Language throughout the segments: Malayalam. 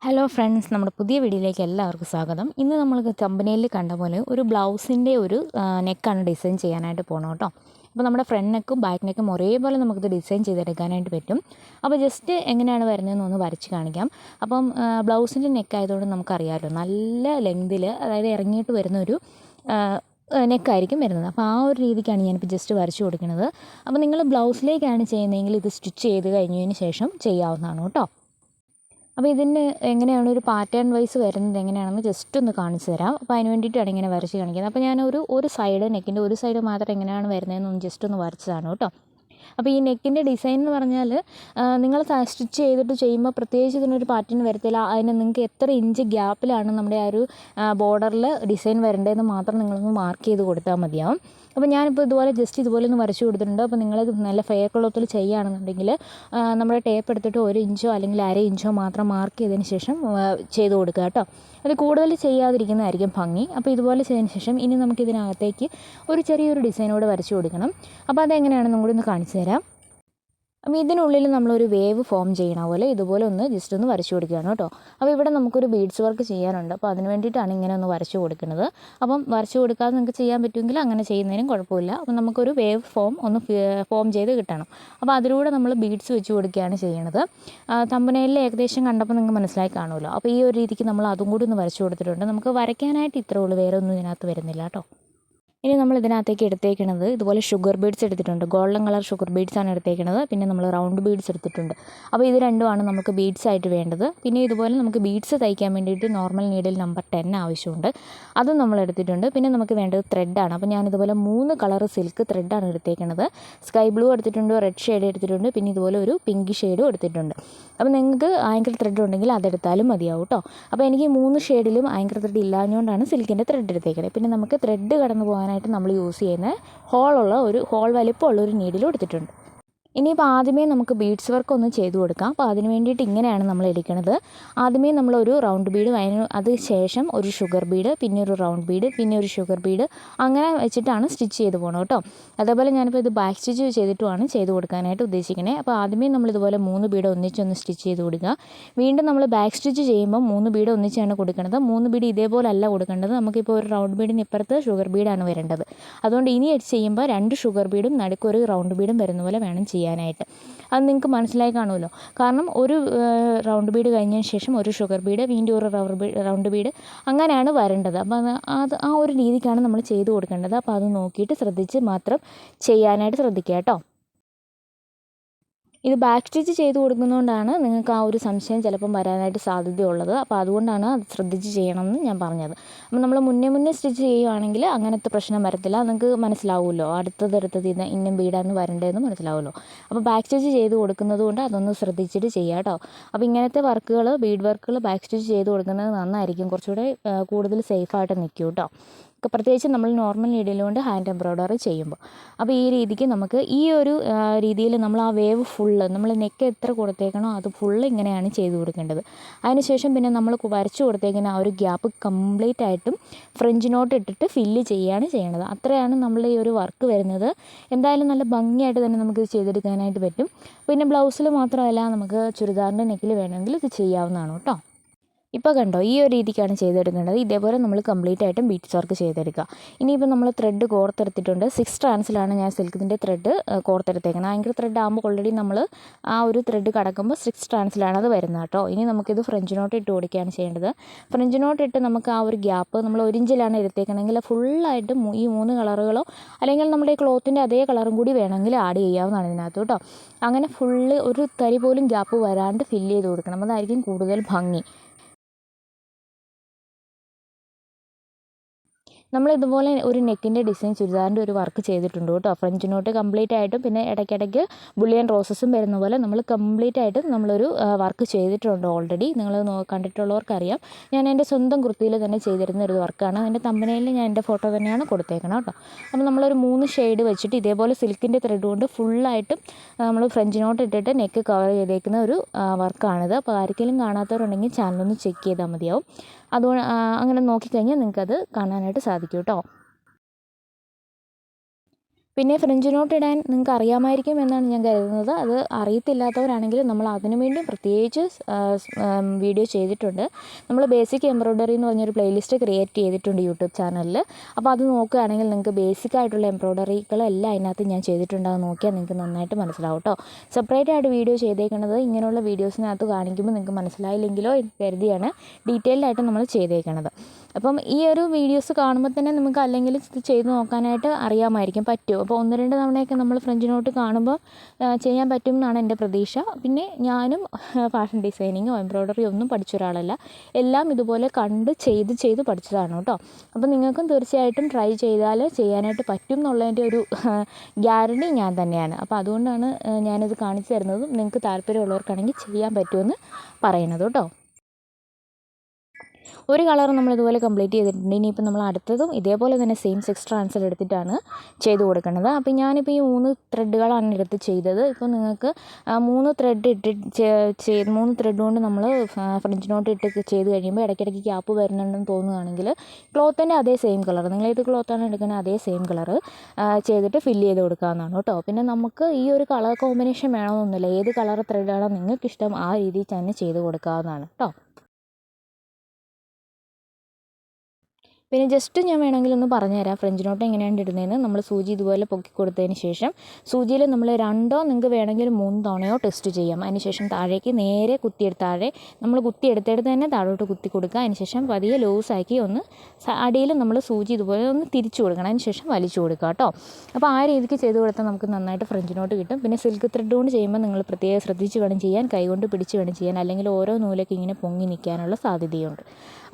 ഹലോ ഫ്രണ്ട്സ്, നമ്മുടെ പുതിയ വീഡിയോയിലേക്ക് എല്ലാവർക്കും സ്വാഗതം. ഇന്ന് നമ്മൾ തമ്പനയിൽ കണ്ട പോലെ ഒരു ബ്ലൗസിൻ്റെ ഒരു നെക്കാണ് ഡിസൈൻ ചെയ്യാനായിട്ട് പോകണം കേട്ടോ. അപ്പോൾ നമ്മുടെ ഫ്രണ്ട് നെക്കും ബാക്ക് നെക്കും ഒരേപോലെ നമുക്കിത് ഡിസൈൻ ചെയ്തെടുക്കാനായിട്ട് പറ്റും. അപ്പോൾ ജസ്റ്റ് എങ്ങനെയാണ് വരുന്നതെന്ന് ഒന്ന് വരച്ച് കാണിക്കാം. അപ്പം ബ്ലൗസിൻ്റെ നെക്കായതുകൊണ്ട് നമുക്കറിയാമല്ലോ, നല്ല ലെങ്തിൽ, അതായത് ഇറങ്ങിയിട്ട് വരുന്നൊരു നെക്കായിരിക്കും വരുന്നത്. അപ്പോൾ ആ ഒരു രീതിക്കാണ് ഞാനിപ്പോൾ ജസ്റ്റ് വരച്ച് കൊടുക്കുന്നത്. അപ്പോൾ നിങ്ങൾ ബ്ലൗസിലേക്കാണ് ചെയ്യുന്നതെങ്കിൽ ഇത് സ്റ്റിച്ച് ചെയ്ത് കഴിഞ്ഞതിന് ശേഷം ചെയ്യാവുന്നതാണ് കേട്ടോ. അപ്പോൾ ഇതിന് എങ്ങനെയാണ് ഒരു പാറ്റേൺ വൈസ് വരുന്നത് എങ്ങനെയാണെന്ന് ജസ്റ്റ് ഒന്ന് കാണിച്ചു തരാം. അപ്പോൾ അതിന് വേണ്ടിയിട്ടാണ് ഇങ്ങനെ വരച്ച് കാണിക്കുന്നത്. അപ്പോൾ ഞാൻ ഒരു സൈഡ്, നെക്കിൻ്റെ ഒരു സൈഡ് മാത്രം എങ്ങനെയാണ് വരുന്നതെന്നൊന്ന് ജസ്റ്റ് ഒന്ന് വരച്ചതാണ് കേട്ടോ. അപ്പോൾ ഈ നെക്കിൻ്റെ ഡിസൈൻ എന്ന് പറഞ്ഞാൽ നിങ്ങൾ സ്റ്റിച്ച് ചെയ്തിട്ട് ചെയ്യുമ്പോൾ പ്രത്യേകിച്ച് ഇതിനൊരു പാറ്റേൺ വരത്തില്ല. അതിന് നിങ്ങൾക്ക് എത്ര ഇഞ്ച് ഗ്യാപ്പിലാണ് നമ്മുടെ ആ ഒരു ബോർഡറിൽ ഡിസൈൻ വരേണ്ടതെന്ന് മാത്രം നിങ്ങളൊന്ന് മാർക്ക് ചെയ്ത് കൊടുത്താൽ മതിയാവും. അപ്പോൾ ഞാനിപ്പോൾ ഇതുപോലെ ജസ്റ്റ് ഇതുപോലെ ഒന്ന് വരച്ച് കൊടുത്തിട്ടുണ്ട്. അപ്പോൾ നിങ്ങൾ നല്ല ഫെയർ ക്ലോത്തിൽ ചെയ്യുകയാണെന്നുണ്ടെങ്കിൽ നമ്മുടെ ടേപ്പ് എടുത്തിട്ട് 1 ഇഞ്ചോ അല്ലെങ്കിൽ 1/2 ഇഞ്ചോ മാത്രം മാർക്ക് ചെയ്തതിന് ശേഷം ചെയ്ത് കൊടുക്കുക കേട്ടോ. അത് കൂടുതൽ ചെയ്യാതിരിക്കുന്നതായിരിക്കും ഭംഗി. അപ്പോൾ ഇതുപോലെ ചെയ്തതിന് ശേഷം ഇനി നമുക്കിതിനകത്തേക്ക് ഒരു ചെറിയൊരു ഡിസൈനോട് വരച്ച് കൊടുക്കണം. അപ്പോൾ അതെങ്ങനെയാണെന്നും കൂടി ഒന്ന് കാണിച്ചു തരാം. അപ്പോൾ ഇതിനുള്ളിൽ നമ്മളൊരു വേവ് ഫോം ചെയ്യണ പോലെ ഇതുപോലെ ഒന്ന് ജസ്റ്റ് ഒന്ന് വരച്ച് കൊടുക്കുകയാണ് കേട്ടോ. അപ്പോൾ ഇവിടെ നമുക്കൊരു ബീഡ്സ് വർക്ക് ചെയ്യാനുണ്ട്. അപ്പോൾ അതിന് വേണ്ടിയിട്ടാണ് ഇങ്ങനെ ഒന്ന് വരച്ച് കൊടുക്കുന്നത്. അപ്പം വരച്ച് കൊടുക്കാതെ നിങ്ങൾക്ക് ചെയ്യാൻ പറ്റുമെങ്കിൽ അങ്ങനെ ചെയ്യുന്നതിനും കുഴപ്പമില്ല. അപ്പോൾ നമുക്കൊരു വേവ് ഫോം ചെയ്ത് കിട്ടണം. അപ്പോൾ അതിലൂടെ നമ്മൾ ബീഡ്സ് വെച്ച് കൊടുക്കുകയാണ് ചെയ്യണത്. തമ്പനയിലിൽ ഏകദേശം കണ്ടപ്പോൾ നിങ്ങൾക്ക് മനസ്സിലായി കാണുമല്ലോ. അപ്പോൾ ഈ ഒരു രീതിക്ക് നമ്മൾ അതും കൂടി ഒന്ന് വരച്ച് കൊടുത്തിട്ടുണ്ട്. നമുക്ക് വരയ്ക്കാനായിട്ട് ഇത്രേ ഉള്ളൂ, വേറെ ഒന്നും ഇതിനകത്ത് വരുന്നില്ല കേട്ടോ. ഇനി നമ്മൾ ഇതിനകത്തേക്ക് എടുത്തേക്കുന്നത് ഇതുപോലെ ഷുഗർ ബീഡ്സ് എടുത്തിട്ടുണ്ട്. ഗോൾഡൻ കളർ ഷുഗർ ബീഡ്സാണ് എടുത്തേക്കുന്നത്. പിന്നെ നമ്മൾ റൗണ്ട് ബീഡ്സ് എടുത്തിട്ടുണ്ട്. അപ്പോൾ ഇത് രണ്ടുമാണ് നമുക്ക് ബീഡ്സ് ആയിട്ട് വേണ്ടത്. പിന്നെ ഇതുപോലെ നമുക്ക് ബീഡ്സ് തയ്ക്കാൻ വേണ്ടിയിട്ട് നോർമൽ നീഡിൽ നമ്പർ 10 ആവശ്യമുണ്ട്. അതും നമ്മൾ എടുത്തിട്ടുണ്ട്. പിന്നെ നമുക്ക് വേണ്ടത് ത്രെഡാണ്. അപ്പോൾ ഞാനിതുപോലെ 3 കളർ സിൽക്ക് ത്രെഡാണ് എടുത്തേക്കുന്നത്. സ്കൈ ബ്ലൂ എടുത്തിട്ടുണ്ട്, റെഡ് ഷെയ്ഡ് എടുത്തിട്ടുണ്ട്, പിന്നെ ഇതുപോലെ ഒരു പിങ്ക് ഷെയ്ഡും എടുത്തിട്ടുണ്ട്. അപ്പോൾ നിങ്ങൾക്ക് ആങ്കർ ത്രെഡ് ഉണ്ടെങ്കിൽ അതെടുത്താലും മതിയാവും കേട്ടോ. അപ്പോൾ എനിക്ക് 3 ഷെയ്ഡിലും ആങ്കർ ത്രെഡ് ഇല്ലാഞ്ഞുകൊണ്ടാണ് സിൽക്കിൻ്റെ ത്രെഡ് എടുത്തേക്കുന്നത്. പിന്നെ നമുക്ക് ത്രെഡ് കടന്നു പോകാനായിട്ട് നമ്മൾ യൂസ് ചെയ്യുന്ന ഹോൾ വലിപ്പമുള്ള ഒരു നീഡിലും എടുത്തിട്ടുണ്ട്. ഇനിയിപ്പോൾ ആദ്യമേ നമുക്ക് ബീഡ്സ് വർക്ക് ഒന്ന് ചെയ്ത് കൊടുക്കാം. അപ്പോൾ അതിന് വേണ്ടിയിട്ട് ഇങ്ങനെയാണ് നമ്മൾ എടുക്കുന്നത്. ആദ്യമേ നമ്മളൊരു റൗണ്ട് ബീഡ്, അത് ശേഷം ഒരു ഷുഗർ ബീഡ്, പിന്നെ ഒരു റൗണ്ട് ബീഡ്, പിന്നെ ഒരു ഷുഗർ ബീഡ്, അങ്ങനെ വെച്ചിട്ടാണ് സ്റ്റിച്ച് ചെയ്ത് പോകണം കേട്ടോ. അതേപോലെ ഞാനിപ്പോൾ ഇത് ബാക്ക് സ്റ്റിച്ച് ചെയ്തിട്ടുമാണ് ചെയ്ത് കൊടുക്കാനായിട്ട് ഉദ്ദേശിക്കുന്നത്. അപ്പോൾ ആദ്യമേ നമ്മളിതുപോലെ 3 ബീഡ് ഒന്നിച്ചൊന്ന് സ്റ്റിച്ച് ചെയ്ത് കൊടുക്കുക. വീണ്ടും നമ്മൾ ബാക്ക് സ്റ്റിച്ച് ചെയ്യുമ്പോൾ 3 ബീഡ് ഒന്നിച്ചാണ് കൊടുക്കേണ്ടത്. 3 ബീഡ് ഇതേപോലെ അല്ല കൊടുക്കേണ്ടത്. നമുക്കിപ്പോൾ ഒരു റൗണ്ട് ബീഡിന് ഇപ്പുറത്ത് ഷുഗർ ബീഡാണ് വരേണ്ടത്. അതുകൊണ്ട് ഇനി ചെയ്യുമ്പോൾ 2 ഷുഗർ ബീഡും നടുക്കൊരു റൗണ്ട് ബീഡും വരുന്ന പോലെ വേണം ചെയ്യാനായിട്ട്. അത് നിങ്ങൾക്ക് മനസ്സിലായി കാണുമല്ലോ. കാരണം ഒരു റൗണ്ട് ബീഡ് കഴിഞ്ഞതിന് ശേഷം ഒരു ഷുഗർ ബീഡ്, വീണ്ടും ഒരു റൗണ്ട് ബീഡ്, അങ്ങനെയാണ് വരേണ്ടത്. അപ്പോൾ അത് ആ ഒരു രീതിക്കാണ് നമ്മൾ ചെയ്ത് കൊടുക്കേണ്ടത്. അപ്പോൾ അത് നോക്കിയിട്ട് ശ്രദ്ധിച്ച് മാത്രം ചെയ്യാനായിട്ട് ശ്രദ്ധിക്കുക കേട്ടോ. ഇത് ബാക്ക് സ്റ്റിച്ച് ചെയ്ത് കൊടുക്കുന്നതുകൊണ്ടാണ് നിങ്ങൾക്ക് ആ ഒരു സംശയം ചിലപ്പം വരാനായിട്ട് സാധ്യതയുള്ളത്. അപ്പോൾ അതുകൊണ്ടാണ് അത് ശ്രദ്ധിച്ച് ചെയ്യണമെന്ന് ഞാൻ പറഞ്ഞത്. അപ്പോൾ നമ്മൾ മുന്നേ സ്റ്റിച്ച് ചെയ്യുകയാണെങ്കിൽ അങ്ങനത്തെ പ്രശ്നം വരത്തില്ല. നിങ്ങൾക്ക് മനസ്സിലാവുമല്ലോ, അടുത്തത് ഇന്നും ബീഡാന്ന് വരേണ്ടതെന്ന് മനസ്സിലാവുമല്ലോ. അപ്പോൾ ബാക്ക് സ്റ്റിച്ച് ചെയ്ത് കൊടുക്കുന്നത് കൊണ്ട് അതൊന്ന് ശ്രദ്ധിച്ചിട്ട് ചെയ്യുക കേട്ടോ. അപ്പോൾ ഇങ്ങനത്തെ വർക്കുകൾ, ബീഡ് വർക്കുകൾ ബാക്ക് സ്റ്റിച്ച് ചെയ്ത് കൊടുക്കുന്നത് നന്നായിരിക്കും. കുറച്ചുകൂടെ കൂടുതൽ സേഫായിട്ട് നിൽക്കും കേട്ടോ. പ്രത്യേകിച്ച് നമ്മൾ നോർമൽ നീഡിലുകൊണ്ട് ഹാൻഡ് എംബ്രോയ്ഡറി ചെയ്യുമ്പോൾ. അപ്പോൾ ഈ രീതിക്ക് നമുക്ക് ഈ ഒരു രീതിയിൽ നമ്മൾ ആ വേവ് ഫുള്ള്, നമ്മൾ നെക്ക് എത്ര കൊടുത്തേക്കണോ അത് ഫുള്ള് ഇങ്ങനെയാണ് ചെയ്ത് കൊടുക്കേണ്ടത്. അതിനുശേഷം പിന്നെ നമ്മൾ വരച്ച് കൊടുത്തേക്കുന്ന ആ ഒരു ഗ്യാപ്പ് കംപ്ലീറ്റ് ആയിട്ടും ഫ്രഞ്ച് നോട്ട് ഇട്ടിട്ട് ഫില്ല് ചെയ്യുകയാണ് ചെയ്യേണ്ടത്. അത്രയാണ് നമ്മൾ ഈ ഒരു വർക്ക് വരുന്നത്. എന്തായാലും നല്ല ഭംഗിയായിട്ട് തന്നെ നമുക്കിത് ചെയ്തെടുക്കാനായിട്ട് പറ്റും. പിന്നെ ബ്ലൗസിൽ മാത്രമല്ല, നമുക്ക് ചുരിദാറിൻ്റെ നെക്കിൽ വേണമെങ്കിൽ ഇത് ചെയ്യാവുന്നതാണ് കേട്ടോ. ഇപ്പോൾ കണ്ടോ, ഈ ഒരു രീതിക്കാണ് ചെയ്തെടുക്കേണ്ടത്. ഇതേപോലെ നമ്മൾ കംപ്ലീറ്റ് ആയിട്ടും ബീഡ്സ് വർക്ക് ചെയ്തെടുക്കുക. ഇനിയിപ്പോൾ നമ്മൾ ത്രെഡ് കോർത്തെടുത്തിട്ടുണ്ട്. 6 സ്ട്രാൻഡ്സിലാണ് ഞാൻ സിൽക്കിൻ്റെ ത്രെഡ് കോർത്തെടുത്തേക്കുന്നത്. ആങ്കർ ത്രെഡ് ആകുമ്പോൾ ഓൾറെഡി നമ്മൾ ആ ഒരു ത്രെഡ് കടക്കുമ്പോൾ 6 സ്ട്രാൻഡ്സിലാണ് അത് വരുന്നത് കേട്ടോ. ഇനി നമുക്കിത് ഫ്രഞ്ച് നോട്ട് ഇട്ട് കൊടുക്കുകയാണ് ചെയ്യേണ്ടത്. ഫ്രഞ്ച് നോട്ട് ഇട്ട് നമുക്ക് ആ ഒരു ഗ്യാപ്പ് നമ്മൾ 1 ഇഞ്ചിലാണ് എടുത്തേക്കണമെങ്കിൽ ഫുള്ളായിട്ടും ഈ 3 കളറുകളോ അല്ലെങ്കിൽ നമ്മുടെ ക്ലോത്തിൻ്റെ അതേ കളറും കൂടി വേണമെങ്കിൽ ആഡ് ചെയ്യാവുന്നതാണ് ഇതിനകത്ത് കേട്ടോ. അങ്ങനെ ഫുള്ള് ഒരു തരി പോലും ഗ്യാപ്പ് വരാണ്ട് ഫില്ല് ചെയ്ത് കൊടുക്കണം. അതായിരിക്കും കൂടുതൽ ഭംഗി. നമ്മളിതുപോലെ ഒരു നെക്കിൻ്റെ ഡിസൈൻ ചുരിദാറിൻ്റെ ഒരു വർക്ക് ചെയ്തിട്ടുണ്ട് കേട്ടോ. ഫ്രഞ്ച് നോട്ട് കംപ്ലീറ്റ് ആയിട്ടും പിന്നെ ഇടയ്ക്കിടയ്ക്ക് ബുള്ളിയൻ റോസസും വരുന്ന പോലെ നമ്മൾ കംപ്ലീറ്റ് ആയിട്ടും നമ്മളൊരു വർക്ക് ചെയ്തിട്ടുണ്ട് ഓൾറെഡി. നിങ്ങൾ കണ്ടിട്ടുള്ളവർക്കറിയാം. ഞാൻ എൻ്റെ സ്വന്തം കുർത്തിയിൽ തന്നെ ചെയ്തിരുന്ന ഒരു വർക്കാണ്. അതിൻ്റെ തമ്പനയിൽ ഞാൻ എൻ്റെ ഫോട്ടോ തന്നെയാണ് കൊടുത്തേക്കണം കേട്ടോ. അപ്പോൾ നമ്മളൊരു 3 ഷെയ്ഡ് വെച്ചിട്ട് ഇതേപോലെ സിൽക്കിൻ്റെ ത്രെഡ് കൊണ്ട് ഫുള്ളായിട്ടും നമ്മൾ ഫ്രഞ്ച് നോട്ട് ഇട്ടിട്ട് നെക്ക് കവർ ചെയ്തേക്കുന്ന ഒരു വർക്കാണിത്. അപ്പോൾ ആർക്കെങ്കിലും കാണാത്തവരുണ്ടെങ്കിൽ ചാനലൊന്ന് ചെക്ക് ചെയ്താൽ മതിയാവും. അതുകൊണ്ട് അങ്ങനെ നോക്കിക്കഴിഞ്ഞാൽ നിങ്ങൾക്കത് കാണാനായിട്ട് സാധിക്കും കേട്ടോ. പിന്നെ ഫ്രഞ്ച് നോട്ട് ഇടാൻ നിങ്ങൾക്ക് അറിയാമായിരിക്കും എന്നാണ് ഞാൻ കരുതുന്നത്. അത് അറിയത്തില്ലാത്തവരാണെങ്കിൽ നമ്മൾ അതിനു വേണ്ടി പ്രത്യേകിച്ച് വീഡിയോ ചെയ്തിട്ടുണ്ട്. നമ്മൾ ബേസിക് എംബ്രോയ്ഡറി എന്ന് പറഞ്ഞൊരു പ്ലേലിസ്റ്റ് ക്രിയേറ്റ് ചെയ്തിട്ടുണ്ട് യൂട്യൂബ് ചാനലിൽ. അപ്പോൾ അത് നോക്കുകയാണെങ്കിൽ നിങ്ങൾക്ക് ബേസിക് ആയിട്ടുള്ള എംബ്രോയ്ഡറികളെല്ലാം അതിനകത്ത് ഞാൻ ചെയ്തിട്ടുണ്ട്. അത് നോക്കിയാൽ നിങ്ങൾക്ക് നന്നായിട്ട് മനസ്സിലാവും കേട്ടോ. സെപ്പറേറ്റ് ആയിട്ട് വീഡിയോ ചെയ്തേക്കുന്നത് ഇങ്ങനെയുള്ള വീഡിയോസിനകത്ത് കാണിക്കുമ്പോൾ നിങ്ങൾക്ക് മനസ്സിലായില്ലെങ്കിലോ എന്ന് കരുതിയാണ് ഡീറ്റെയിൽഡ് ആയിട്ട് നമ്മൾ ചെയ്തേക്കുന്നത്. അപ്പം ഈ ഒരു വീഡിയോസ് കാണുമ്പോൾ തന്നെ നമുക്ക് അല്ലെങ്കിൽ ഇത് ചെയ്ത് നോക്കാനായിട്ട് അറിയാമായിരിക്കും, പറ്റും. അപ്പോൾ 1-2 തവണയൊക്കെ നമ്മൾ ഫ്രഞ്ച് നോട്ട് കാണുമ്പോൾ ചെയ്യാൻ പറ്റും എന്നാണ് എൻ്റെ പ്രതീക്ഷ. പിന്നെ ഞാനും ഫാഷൻ ഡിസൈനിങ്ങോ എംബ്രോയ്ഡറിയോ ഒന്നും പഠിച്ച ഒരാളല്ല, എല്ലാം ഇതുപോലെ കണ്ട് ചെയ്ത് പഠിച്ചതാണ് കേട്ടോ. അപ്പോൾ നിങ്ങൾക്കും തീർച്ചയായിട്ടും ട്രൈ ചെയ്താൽ ചെയ്യാനായിട്ട് പറ്റും എന്നുള്ളതിൻ്റെ ഒരു ഗ്യാരണ്ടി ഞാൻ തന്നെയാണ്. അപ്പോൾ അതുകൊണ്ടാണ് ഞാനിത് കാണിച്ചു തരുന്നതും നിങ്ങൾക്ക് താല്പര്യമുള്ളവർക്കാണെങ്കിൽ ചെയ്യാൻ പറ്റുമെന്ന് പറയുന്നത് കേട്ടോ. ഒരു കളർ നമ്മളിതുപോലെ കംപ്ലീറ്റ് ചെയ്തിട്ടുണ്ട്. ഇനിയിപ്പോൾ നമ്മൾ അടുത്തതും ഇതേപോലെ തന്നെ സെയിം 6 ട്രാൻസൽ എടുത്തിട്ടാണ് ചെയ്ത് കൊടുക്കുന്നത്. അപ്പോൾ ഞാനിപ്പോൾ ഈ 3 ത്രെഡുകളാണ് എടുത്ത് ചെയ്തത്. ഇപ്പോൾ നിങ്ങൾക്ക് 3 ത്രെഡ് ഇട്ട് 3 ത്രെഡ് കൊണ്ട് നമ്മൾ ഫ്രഞ്ച് നോട്ട് ഇട്ട് ചെയ്ത് കഴിയുമ്പോൾ ഇടയ്ക്കിടയ്ക്ക് ഗ്യാപ്പ് വരുന്നുണ്ടെന്ന് തോന്നുകയാണെങ്കിൽ ക്ലോത്തിൻ്റെ അതേ സെയിം കളർ, നിങ്ങളേത് ക്ലോത്താണ് എടുക്കുന്നത് അതേ സെയിം കളർ ചെയ്തിട്ട് ഫില്ല് ചെയ്ത് കൊടുക്കാവുന്നതാണ് കേട്ടോ. പിന്നെ നമുക്ക് ഈ ഒരു കളർ കോമ്പിനേഷൻ വേണമെന്നൊന്നുമില്ല, ഏത് കളർ ത്രെഡാണോ നിങ്ങൾക്കിഷ്ടം ആ രീതിയിൽ തന്നെ ചെയ്ത് കൊടുക്കാവുന്നതാണ് കേട്ടോ. പിന്നെ ജസ്റ്റ് ഞാൻ വേണമെങ്കിൽ ഒന്ന് പറഞ്ഞുതരാം ഫ്രഞ്ച് നോട്ട് എങ്ങനെയാണ് ഇടുന്നതെന്ന്. നമ്മൾ സൂചി ഇതുപോലെ പൊക്കി കൊടുത്തതിന് ശേഷം സൂചിയിൽ നമ്മൾ 2 നിങ്ങൾക്ക് വേണമെങ്കിൽ 3 തവണയോ ടെസ്റ്റ് ചെയ്യാം. അതിനുശേഷം താഴേക്ക് നേരെ താഴെ നമ്മൾ കുത്തിയെടുത്തെടുത്ത് തന്നെ താഴോട്ട് കുത്തി കൊടുക്കുക. അതിനുശേഷം പതിയെ ലൂസാക്കി ഒന്ന് അടിയിൽ നമ്മൾ സൂചി ഇതുപോലെ ഒന്ന് തിരിച്ചു കൊടുക്കണം. അതിനുശേഷം വലിച്ചു കൊടുക്കുക കേട്ടോ. അപ്പോൾ ആ രീതിക്ക് ചെയ്ത് കൊടുത്താൽ നമുക്ക് നന്നായിട്ട് ഫ്രഞ്ച് നോട്ട് കിട്ടും. പിന്നെ സിൽക്ക് ത്രെഡ് കൊണ്ട് ചെയ്യുമ്പോൾ നിങ്ങൾ പ്രത്യേകം ശ്രദ്ധിച്ച് വേണം ചെയ്യാൻ, കൈകൊണ്ട് പിടിച്ച് വേണം ചെയ്യാൻ, അല്ലെങ്കിൽ ഓരോ നൂലൊക്കെ ഇങ്ങനെ പൊങ്ങി നിൽക്കാനുള്ള സാധ്യതയുണ്ട്.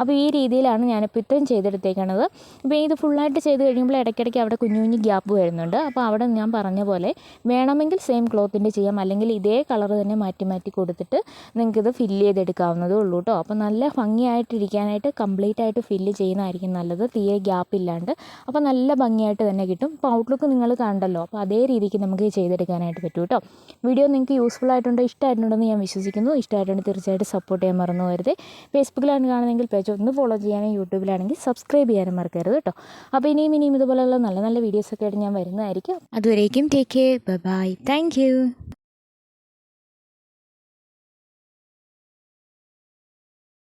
അപ്പോൾ ഈ രീതിയിലാണ് ഞാനിപ്പോൾ ഇത്രയും ചെയ്തെടുത്തേക്കണത്. അപ്പോൾ ഇത് ഫുള്ളായിട്ട് ചെയ്ത് കഴിയുമ്പോൾ ഇടയ്ക്കിടയ്ക്ക് അവിടെ കുഞ്ഞു കുഞ്ഞു ഗ്യാപ്പ് വരുന്നുണ്ട്. അപ്പോൾ അവിടെ ഞാൻ പറഞ്ഞ പോലെ വേണമെങ്കിൽ സെയിം ക്ലോത്തിൻ്റെ ചെയ്യാം, അല്ലെങ്കിൽ ഇതേ കളർ തന്നെ മാറ്റി മാറ്റി കൊടുത്തിട്ട് നിങ്ങൾക്കിത് ഫില്ല് ചെയ്തെടുക്കാവുന്നതേ ഉള്ളൂ കേട്ടോ. അപ്പോൾ നല്ല ഭംഗിയായിട്ടിരിക്കാനായിട്ട് കംപ്ലീറ്റ് ആയിട്ട് ഫില്ല് ചെയ്യുന്നതായിരിക്കും നല്ലത്, തീരെ ഗ്യാപ്പ് ഇല്ലാണ്ട്. അപ്പോൾ നല്ല ഭംഗിയായിട്ട് തന്നെ കിട്ടും. അപ്പോൾ ഔട്ട്ലുക്ക് നിങ്ങൾ കണ്ടല്ലോ, അപ്പോൾ അതേ രീതിക്ക് നമുക്ക് ചെയ്തെടുക്കാനായിട്ട് പറ്റും കേട്ടോ. വീഡിയോ നിങ്ങൾക്ക് യൂസ്ഫുൾ ആയിട്ടുണ്ട്, ഇഷ്ടമായിട്ടുണ്ടെന്ന് ഞാൻ വിശ്വസിക്കുന്നു. ഇഷ്ടമായിട്ടുണ്ടെങ്കിൽ തീർച്ചയായിട്ടും സപ്പോർട്ട് ചെയ്യാൻ മറന്നു പോകരുത്. ഫേസ്ബുക്കിലാണ് കാണുന്നതെങ്കിൽ പേജ് ഒന്ന് ഫോളോ ചെയ്യാനും യൂട്യൂബിലാണെങ്കിൽ സബ്സ്ക്രൈബ് ചെയ്യാനും മറക്കരുത് കേട്ടോ. അപ്പോൾ ഇനിയും ഇതുപോലെയുള്ള നല്ല നല്ല വീഡിയോസൊക്കെ ആയിട്ട് ഞാൻ വരുന്നതായിരിക്കും. അതുവരേക്കും take care, bye, thank U.